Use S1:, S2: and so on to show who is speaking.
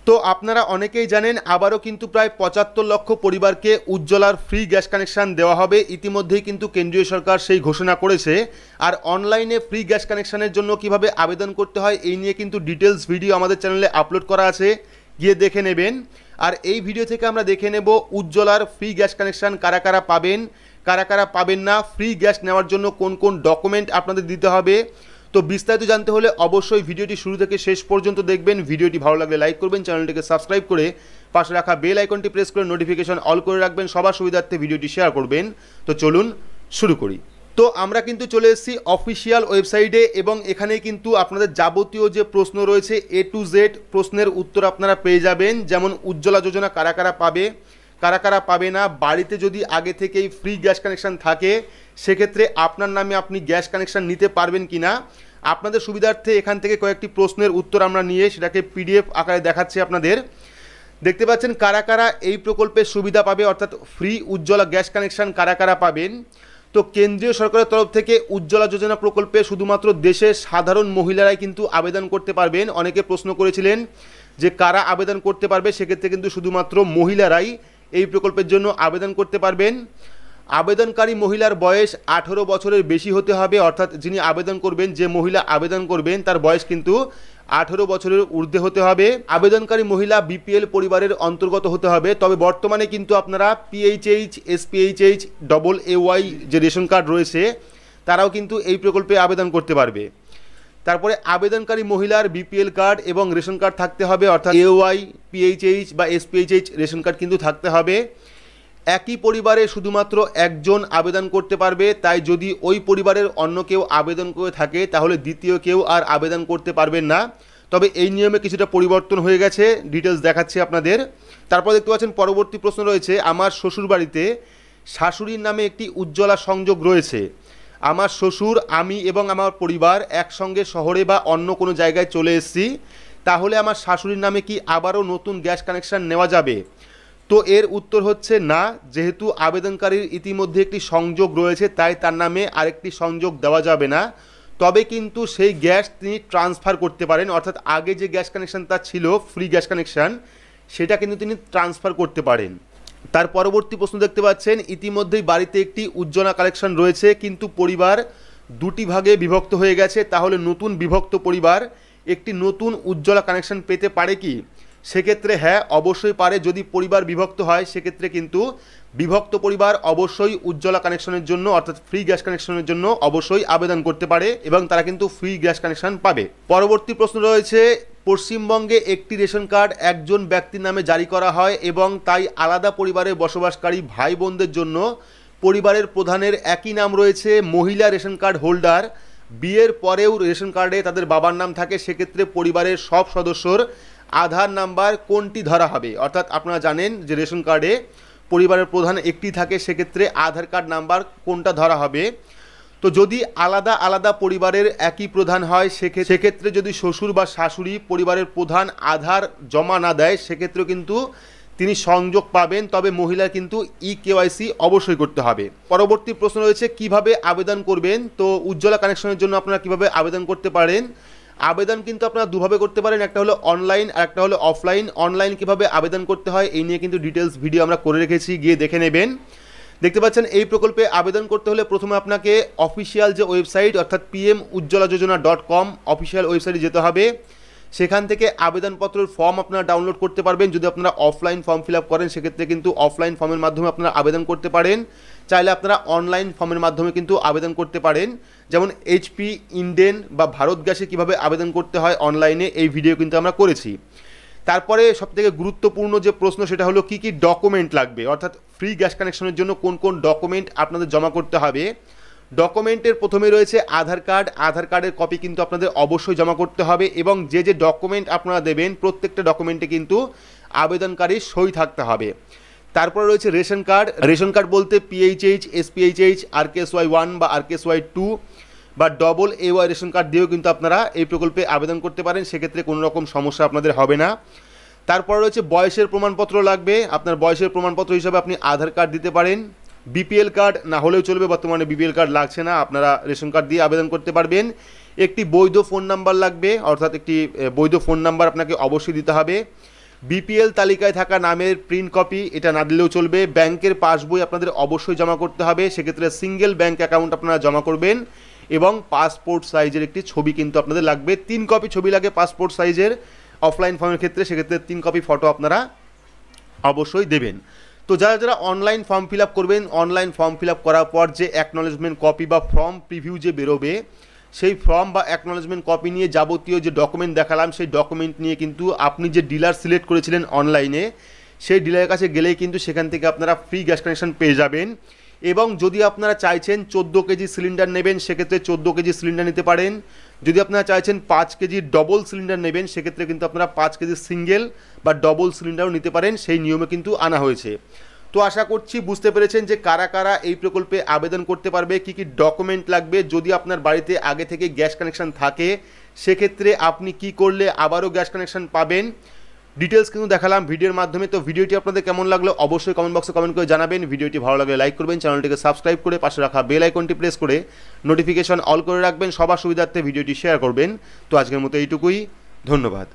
S1: তো আপনারা অনেকেই জানেন আবারও কিন্তু প্রায় ৭৫ লক্ষ পরিবারকে উজ্জ্বলার ফ্রি গ্যাস কানেকশান দেওয়া হবে। ইতিমধ্যেই কিন্তু কেন্দ্রীয় সরকার সেই ঘোষণা করেছে। আর অনলাইনে ফ্রি গ্যাস কানেকশানের জন্য কিভাবে আবেদন করতে হয় এই নিয়ে কিন্তু ডিটেলস ভিডিও আমাদের চ্যানেলে আপলোড করা আছে, গিয়ে দেখে নেবেন। আর এই ভিডিও থেকে আমরা দেখে নেব উজ্জ্বলার ফ্রি গ্যাস কানেকশান কারা কারা পাবেন, কারা কারা পাবেন না, ফ্রি গ্যাস নেওয়ার জন্য কোন কোন ডকুমেন্ট আপনাদের দিতে হবে। তো বিস্তারিত জানতে হলে অবশ্যই ভিডিওটি শুরু থেকে শেষ পর্যন্ত দেখবেন। ভিডিওটি ভালো লাগলে লাইক করবেন, চ্যানেলটিকে সাবস্ক্রাইব করে পাশে রাখা বেল আইকনটি প্রেস করে নোটিফিকেশন অল করে রাখবেন, সবার সুবিধার্থে ভিডিওটি শেয়ার করবেন। তো চলুন শুরু করি। তো আমরা কিন্তু চলে এসেছি অফিসিয়াল ওয়েবসাইটে এবং এখানে কিন্তু আপনাদের যাবতীয় যে প্রশ্ন রয়েছে A to Z প্রশ্নের উত্তর আপনারা পেয়ে যাবেন। যেমন উজ্জ্বলা যোজনা কারা কারা পাবে, কারা কারা পাবে না, বাড়িতে যদি আগে থেকেই ফ্রি গ্যাস কানেকশান থাকে সেক্ষেত্রে আপনার নামে আপনি গ্যাস কানেকশান নিতে পারবেন কি না। আপনাদের সুবিধার্থে এখান থেকে কয়েকটি প্রশ্নের উত্তর আমরা নিয়ে সেটাকে PDF আকারে দেখাচ্ছি আপনাদের। দেখতে পাচ্ছেন কারা কারা এই প্রকল্পের সুবিধা পাবে, অর্থাৎ ফ্রি উজ্জ্বলা গ্যাস কানেকশান কারা কারা পাবেন। তো কেন্দ্রীয় সরকারের তরফ থেকে উজ্জ্বলা যোজনা প্রকল্পে শুধুমাত্র দেশের সাধারণ মহিলারাই কিন্তু আবেদন করতে পারবেন। অনেকে প্রশ্ন করেছিলেন যে কারা আবেদন করতে পারবে, সেক্ষেত্রে কিন্তু শুধুমাত্র মহিলারাই এই প্রকল্পের জন্য আবেদন করতে পারবেন। আবেদনকারী মহিলার বয়স 18 বছরের বেশি হতে হবে, অর্থাৎ যিনি আবেদন করবেন, যে মহিলা আবেদন করবেন তার বয়স কিন্তু 18 বছরের ঊর্ধ্বে হতে হবে। আবেদনকারী মহিলা BPL পরিবারের অন্তর্গত হতে হবে। তবে বর্তমানে কিন্তু আপনারা PHH, SPHH, AAY যে রেশন কার্ড রয়েছে তারাও কিন্তু এই প্রকল্পে আবেদন করতে পারবে। তারপরে আবেদনকারী মহিলার BPL কার্ড এবং রেশন কার্ড থাকতে হবে, অর্থাৎ AOY, PHH বা SPHH রেশন কার্ড কিন্তু থাকতে হবে। একই পরিবারে শুধুমাত্র একজন আবেদন করতে পারবে, তাই যদি ওই পরিবারের অন্য কেউ আবেদন করে থাকে তাহলে দ্বিতীয় কেউ আর আবেদন করতে পারবেন না। তবে এই নিয়মে কিছুটা পরিবর্তন হয়ে গেছে, ডিটেলস দেখাচ্ছি আপনাদের। তারপর দেখতে পাচ্ছেন পরবর্তী প্রশ্ন রয়েছে, আমার শ্বশুরবাড়িতে শাশুড়ির নামে একটি উজ্জ্বলা সংযোগ রয়েছে। আমার শ্বশুর, আমি এবং আমার পরিবার একসঙ্গে শহরে বা অন্য কোনো জায়গায় চলে এসেছি, তাহলে আমার শাশুড়ির নামে কি আবারও নতুন গ্যাস কানেকশান নেওয়া যাবে? তো এর উত্তর হচ্ছে না, যেহেতু আবেদনকারীর ইতিমধ্যে একটি সংযোগ রয়েছে তাই তার নামে আরেকটি সংযোগ দেওয়া যাবে না। তবে কিন্তু সেই গ্যাস তিনি ট্রান্সফার করতে পারেন, অর্থাৎ আগে যে গ্যাস কানেকশান তার ছিল ফ্রি গ্যাস কানেকশান সেটা কিন্তু তিনি ট্রান্সফার করতে পারেন। তার পরবর্তী প্রশ্ন দেখতে পাচ্ছেন, ইতিমধ্যেই বাড়িতে একটি উজ্জ্বলা কানেকশান রয়েছে কিন্তু পরিবার দুটি ভাগে বিভক্ত হয়ে গেছে, তাহলে নতুন বিভক্ত পরিবার একটি নতুন উজ্জ্বলা কানেকশান পেতে পারে কি? সেক্ষেত্রে হ্যাঁ, অবশ্যই পারে। যদি পরিবার বিভক্ত হয় সেক্ষেত্রে কিন্তু বিভক্ত পরিবার অবশ্যই উজ্জ্বলা কানেকশনের জন্য, অর্থাৎ ফ্রি গ্যাস কানেকশনের জন্য অবশ্যই আবেদন করতে পারে এবং তারা কিন্তু ফ্রি গ্যাস কানেকশন পাবে। পরবর্তী প্রশ্ন রয়েছে, পশ্চিমবঙ্গে একটি রেশন কার্ড একজন ব্যক্তির নামে জারি করা হয় এবং তাই আলাদা পরিবারে বসবাসকারী ভাই বোনদের জন্য পরিবারের প্রধানের একই নাম রয়েছে। মহিলা রেশন কার্ড হোল্ডার বিয়ের পরেও রেশন কার্ডে তাদের বাবার নাম থাকে, সেক্ষেত্রে পরিবারের সব সদস্যর আধার নাম্বার কোনটি ধরা হবে? অর্থাৎ আপনারা জানেন যে রেশন কার্ডে পরিবারের প্রধান একটি থাকে, সেক্ষেত্রে আধার কার্ড নাম্বার কোনটা ধরা হবে? তো যদি আলাদা আলাদা পরিবারের একই প্রধান হয় সেক্ষেত্রে যদি শ্বশুর বা শাশুড়ি পরিবারের প্রধান আধার জমা না দেয় সেক্ষেত্রেও কিন্তু তিনি সংযোগ পাবেন। তবে মহিলার কিন্তু EKYC অবশ্যই করতে হবে। পরবর্তী প্রশ্ন রয়েছে, কিভাবে আবেদন করবেন? তো উজ্জ্বলা কানেকশনের জন্য আপনারা কিভাবে আবেদন করতে পারেন? আবেদন কিন্তু আপনারা দুভাবে করতে পারেন, একটা হলো অনলাইন আর একটা হলো অফলাইন। অনলাইন কিভাবে আবেদন করতে হয় এই নিয়ে কিন্তু ডিটেলস ভিডিও আমরা করে রেখেছি, গিয়ে দেখে নেবেন। দেখতে পাচ্ছেন এই প্রকল্পে আবেদন করতে হলে প্রথমে আপনাকে অফিসিয়াল যে ওয়েবসাইট অর্থাৎ pmujjwalajojana.com অফিসিয়াল ওয়েবসাইটে যেতে হবে। সেখান থেকে আবেদনপত্রের ফর্ম আপনারা ডাউনলোড করতে পারবেন। যদি আপনারা অফলাইন ফর্ম ফিল আপ করেন সেক্ষেত্রে কিন্তু অফলাইন ফর্মের মাধ্যমে আপনারা আবেদন করতে পারেন। চাইলে আপনারা অনলাইন ফর্মের মাধ্যমে কিন্তু আবেদন করতে পারেন। যেমন HP, ইন্ডেন বা ভারত গ্যাসে কীভাবে আবেদন করতে হয় অনলাইনে এই ভিডিও কিন্তু আমরা করেছি। তারপরে সবথেকে গুরুত্বপূর্ণ যে প্রশ্ন সেটা হলো কি কি ডকুমেন্ট লাগবে, অর্থাৎ ফ্রি গ্যাস কানেকশনের জন্য কোন কোন ডকুমেন্ট আপনাদের জমা করতে হবে। ডকুমেন্টের প্রথমে রয়েছে আধার কার্ড। আধার কার্ডের কপি কিন্তু আপনাদের অবশ্যই জমা করতে হবে এবং যে যে ডকুমেন্ট আপনারা দেবেন প্রত্যেকটা ডকুমেন্টে কিন্তু আবেদনকারীর সই থাকতে হবে। তারপরে রয়েছে রেশন কার্ড। রেশন কার্ড বলতে PHH, SPHH, RKSY 1 বা RKSY 2 বা AAY রেশন কার্ড দিয়েও কিন্তু আপনারা এই প্রকল্পে আবেদন করতে পারেন, সেক্ষেত্রে কোনো রকম সমস্যা আপনাদের হবে না। তারপর রয়েছে বয়সের প্রমাণপত্র লাগবে। আপনার বয়সের প্রমাণপত্র হিসাবে আপনি আধার কার্ড দিতে পারেন। BPL কার্ড না হলেও চলবে, বর্তমানে BPL কার্ড লাগছে না, আপনারা রেশন কার্ড দিয়ে আবেদন করতে পারবেন। একটি বৈধ ফোন নাম্বার লাগবে, অর্থাৎ একটি বৈধ ফোন নাম্বার আপনাকে অবশ্যই দিতে হবে। বিপিএল তালিকায় থাকা নামের প্রিন্ট কপি এটা না দিলেও চলবে। ব্যাংকের পাসবই আপনাদের অবশ্যই জমা করতে হবে, সেক্ষেত্রে সিঙ্গেল ব্যাংক অ্যাকাউন্ট আপনারা জমা করবেন এবং পাসপোর্ট সাইজের একটি ছবি কিন্তু আপনাদের লাগবে। 3 কপি ছবি লাগে পাসপোর্ট সাইজের অফলাইন ফর্মের ক্ষেত্রে, সেক্ষেত্রে 3 কপি ফটো আপনারা অবশ্যই দেবেন। তো যারা যারা অনলাইন ফর্ম ফিল আপ করবেন, অনলাইন ফর্ম ফিল আপ করার পর যে অ্যাকনলেজমেন্ট কপি বা ফর্ম প্রিভিউ যে বেরোবে, সেই ফর্ম বা অ্যাকনলেজমেন্ট কপি নিয়ে যাবতীয় যে ডকুমেন্ট দেখালাম সেই ডকুমেন্ট নিয়ে কিন্তু আপনি যে ডিলার সিলেক্ট করেছিলেন অনলাইনে, সেই ডিলারের কাছে গেলেই কিন্তু সেখান থেকে আপনারা ফ্রি গ্যাস কানেকশন পেয়ে যাবেন। এবং যদি আপনারা চাইছেন 14 কেজি সিলিন্ডার নেবেন, সেক্ষেত্রে 14 কেজি সিলিন্ডার নিতে পারেন। যদি আপনারা চাইছেন 5 কেজি ডবল সিলিন্ডার নেবেন, সেক্ষেত্রে কিন্তু আপনারা 5 কেজি সিঙ্গেল বা ডবল সিলিন্ডারও নিতে পারেন, সেই নিয়মে কিন্তু আনা হয়েছে। তো আশা করছি বুঝতে পেরেছেন যে কারা কারা এই প্রকল্পে আবেদন করতে পারবে, কী কী ডকুমেন্ট লাগবে। যদি আপনার বাড়িতে আগে থেকে গ্যাস কানেকশান থাকে, সেক্ষেত্রে আপনি কি করলে আবারও গ্যাস কানেকশান পাবেন, ডিটেলস কিন্তু দেখালাম ভিডিওর মাধ্যমে। তো ভিডিওটি আপনাদের কেমন লাগলো অবশ্যই কমেন্ট বক্সে কমেন্ট করে জানাবেন। ভিডিওটি ভালো লাগলে লাইক করবেন, চ্যানেলটিকে সাবস্ক্রাইব করে পাশে রাখা বেল আইকনটি প্রেস করে নোটিফিকেশন অল করে রাখবেন। সবার সুবিধার্থে ভিডিওটি শেয়ার করবেন। তো আজকের মতো এইটুকুই, ধন্যবাদ।